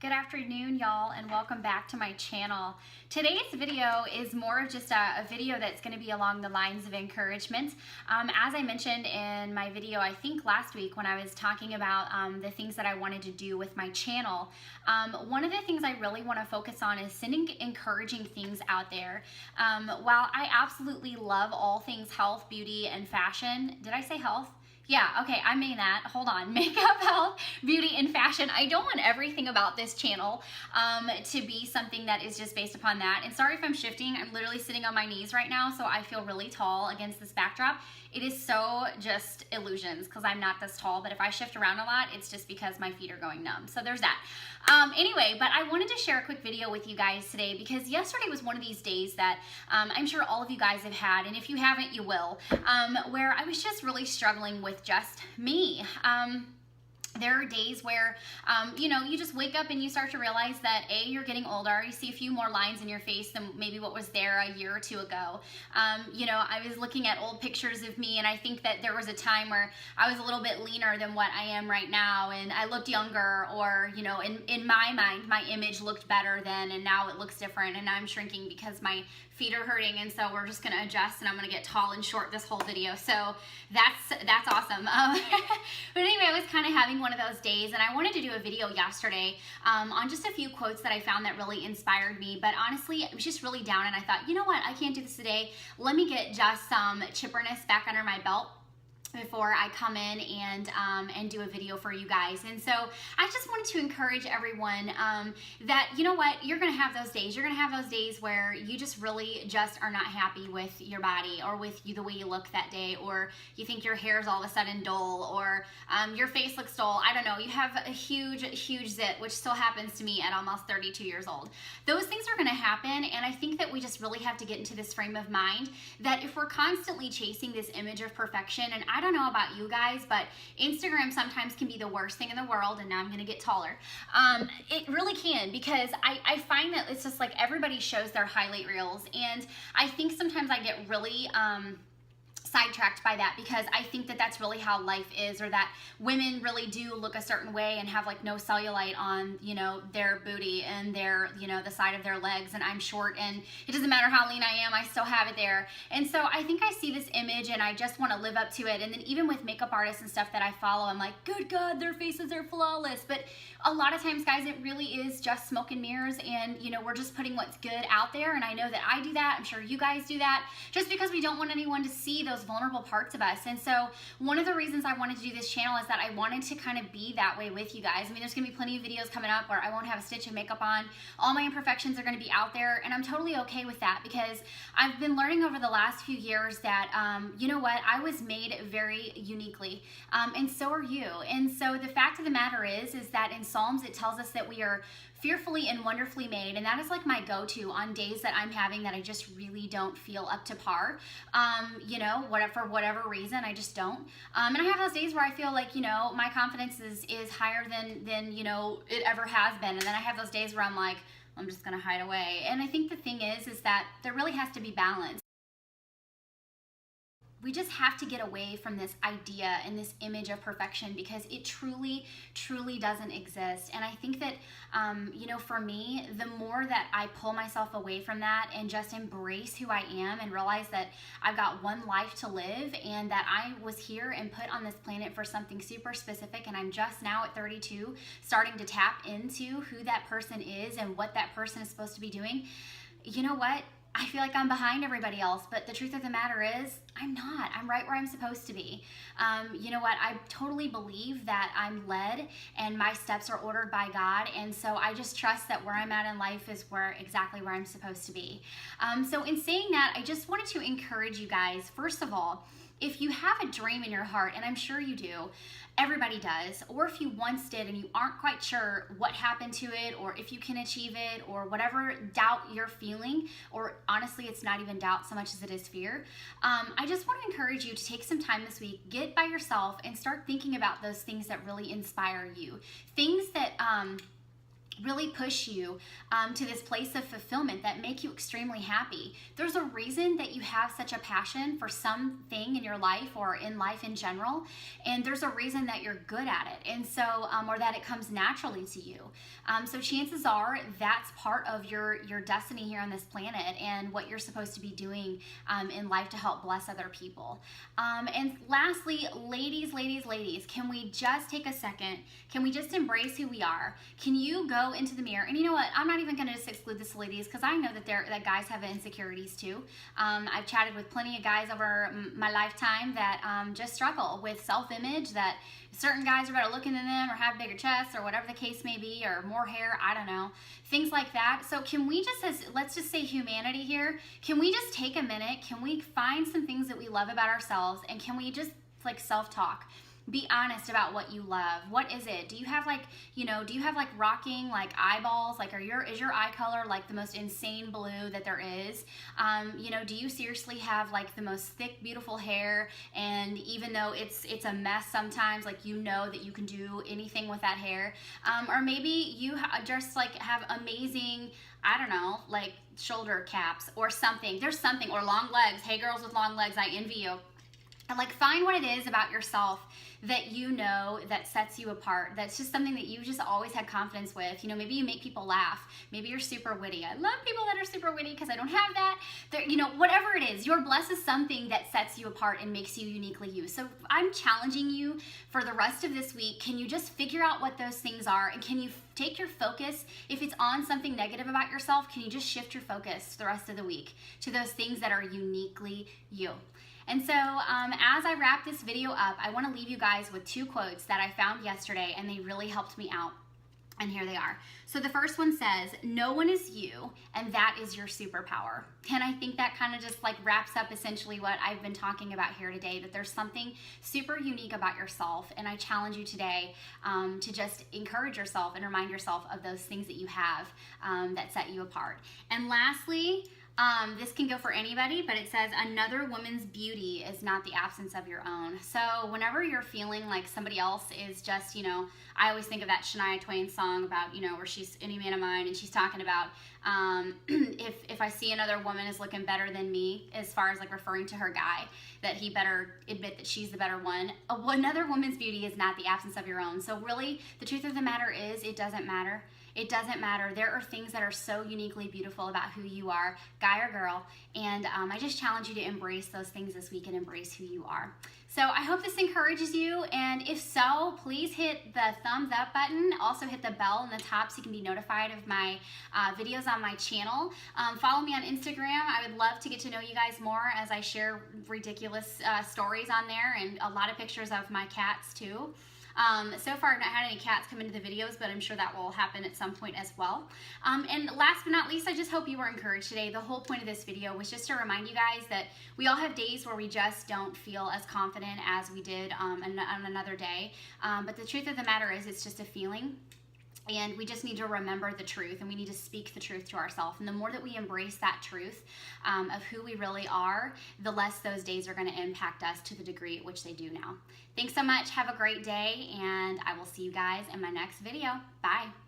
Good afternoon, y'all, and welcome back to my channel. Today's video is more of just a video that's going to be along the lines of encouragement. As I mentioned in my video, I think last week when I was talking about the things that I wanted to do with my channel, one of the things I really want to focus on is sending encouraging things out there. While I absolutely love all things health, beauty, and fashion, did I say health? Yeah, okay, I mean that. Hold on. Makeup, health, beauty, and fashion. I don't want everything about this channel to be something that is just based upon that. And sorry if I'm shifting. I'm literally sitting on my knees right now, so I feel really tall against this backdrop. It is so just illusions because I'm not this tall, but if I shift around a lot, it's just because my feet are going numb. So there's that. Anyway, but I wanted to share a quick video with you guys today because yesterday was one of these days that I'm sure all of you guys have had, and if you haven't, you will, where I was just really struggling with just me. There are days where, you just wake up and you start to realize that A, you're getting older. You see a few more lines in your face than maybe what was there a year or two ago. I was looking at old pictures of me, and I think that there was a time where I was a little bit leaner than what I am right now, and I looked younger, or, in my mind, my image looked better then, and now it looks different, and I'm shrinking because my feet are hurting, and so we're just gonna adjust, and I'm gonna get tall and short this whole video. So that's awesome. But anyway, I was kind of having one of those days, and I wanted to do a video yesterday on just a few quotes that I found that really inspired me. But honestly, I was just really down, and I thought, you know what, I can't do this today. Let me get just some chipperness back under my belt before I come in and do a video for you guys. And so I just wanted to encourage everyone that, you know what, you're gonna have those days. You're gonna have those days where you just really just are not happy with your body, or with you, the way you look that day, or you think your hair's all of a sudden dull, or your face looks dull. I don't know, you have a huge zit, which still happens to me at almost 32 years old. Those things are gonna happen, and I think that we just really have to get into this frame of mind that if we're constantly chasing this image of perfection, and I don't know about you guys, but Instagram sometimes can be the worst thing in the world, and now I'm gonna get taller. It really can, because I find that it's just like everybody shows their highlight reels, and I think sometimes I get really sidetracked by that, because I think that that's really how life is, or that women really do look a certain way and have like no cellulite on, their booty and their, the side of their legs, and I'm short, and it doesn't matter how lean I am, I still have it there. And so I think I see this image and I just want to live up to it. And then even with makeup artists and stuff that I follow, I'm like, good God, their faces are flawless. But a lot of times, guys, it really is just smoke and mirrors, and we're just putting what's good out there. And I know that I do that. I'm sure you guys do that, just because we don't want anyone to see those vulnerable parts of us. And so one of the reasons I wanted to do this channel is that I wanted to kind of be that way with you guys. I mean, there's gonna be plenty of videos coming up where I won't have a stitch of makeup on. All my imperfections are gonna be out there, and I'm totally okay with that, because I've been learning over the last few years that, you know what, I was made very uniquely, and so are you. And so the fact of the matter is that in Psalms, it tells us that we are fearfully and wonderfully made, and that is like my go-to on days that I'm having that I just really don't feel up to par, for whatever reason, I just don't. And I have those days where I feel like, my confidence is higher than it ever has been, and then I have those days where I'm like, I'm just gonna hide away. And I think the thing is that there really has to be balance. We just have to get away from this idea and this image of perfection, because it truly doesn't exist. And I think that, for me, the more that I pull myself away from that and just embrace who I am and realize that I've got one life to live, and that I was here and put on this planet for something super specific, and I'm just now at 32 starting to tap into who that person is and what that person is supposed to be doing, you know what? I feel like I'm behind everybody else, but the truth of the matter is, I'm not. I'm right where I'm supposed to be. You know what? I totally believe that I'm led and my steps are ordered by God, and so I just trust that where I'm at in life is exactly where I'm supposed to be. So in saying that, I just wanted to encourage you guys, first of all, if you have a dream in your heart, and I'm sure you do, everybody does, or if you once did and you aren't quite sure what happened to it, or if you can achieve it, or whatever doubt you're feeling, or honestly, it's not even doubt so much as it is fear, I just want to encourage you to take some time this week, get by yourself, and start thinking about those things that really inspire you. Things that really push you to this place of fulfillment that make you extremely happy. There's a reason that you have such a passion for something in your life or in life in general, and there's a reason that you're good at it, and so or that it comes naturally to you. So chances are that's part of your destiny here on this planet and what you're supposed to be doing in life to help bless other people. And lastly, ladies, can we just take a second? Can we just embrace who we are? Can you go into the mirror? And you know what? I'm not even going to just exclude this ladies, because I know that guys have insecurities too. I've chatted with plenty of guys over my lifetime that just struggle with self-image, that certain guys are better looking than them or have bigger chests or whatever the case may be, or more hair, I don't know, things like that. So can we just, let's just say humanity here, can we just take a minute? Can we find some things that we love about ourselves, and can we just like self-talk? Be honest about what you love. What is it? Do you have like, do you have like rocking like eyeballs? Like is your eye color like the most insane blue that there is? Do you seriously have like the most thick, beautiful hair? And even though it's a mess sometimes, like that you can do anything with that hair. Or maybe you just like have amazing, I don't know, like shoulder caps or something. There's something, or long legs. Hey girls with long legs, I envy you. And like find what it is about yourself that that sets you apart. That's just something that you just always had confidence with. Maybe you make people laugh. Maybe you're super witty. I love people that are super witty because I don't have that. Whatever it is, your bless is something that sets you apart and makes you uniquely you. So I'm challenging you for the rest of this week. Can you just figure out what those things are, and can you take your focus, if it's on something negative about yourself, can you just shift your focus the rest of the week to those things that are uniquely you? And so as I wrap this video up, I want to leave you guys with 2 quotes that I found yesterday, and they really helped me out. And here they are. So the first one says, "No one is you, and that is your superpower." And I think that kind of just like wraps up essentially what I've been talking about here today, that there's something super unique about yourself. And I challenge you today to just encourage yourself and remind yourself of those things that you have that set you apart. And lastly, this can go for anybody, but it says, "Another woman's beauty is not the absence of your own." So whenever you're feeling like somebody else is just, I always think of that Shania Twain song about, where she's Any Man of Mine, and she's talking about if I see another woman is looking better than me, as far as like referring to her guy, that he better admit that she's the better one. Another woman's beauty is not the absence of your own. So really, the truth of the matter is, it doesn't matter. It doesn't matter. There are things that are so uniquely beautiful about who you are, guy or girl, and I just challenge you to embrace those things this week and embrace who you are. So I hope this encourages you, and if so, please hit the thumbs up button. Also hit the bell on the top so you can be notified of my videos on my channel. Follow me on Instagram. I would love to get to know you guys more as I share ridiculous stories on there, and a lot of pictures of my cats too. So far I've not had any cats come into the videos, but I'm sure that will happen at some point as well. And last but not least, I just hope you were encouraged today. The whole point of this video was just to remind you guys that we all have days where we just don't feel as confident as we did on another day. But the truth of the matter is, it's just a feeling. And we just need to remember the truth, and we need to speak the truth to ourselves. And the more that we embrace that truth of who we really are, the less those days are going to impact us to the degree at which they do now. Thanks so much. Have a great day, and I will see you guys in my next video. Bye.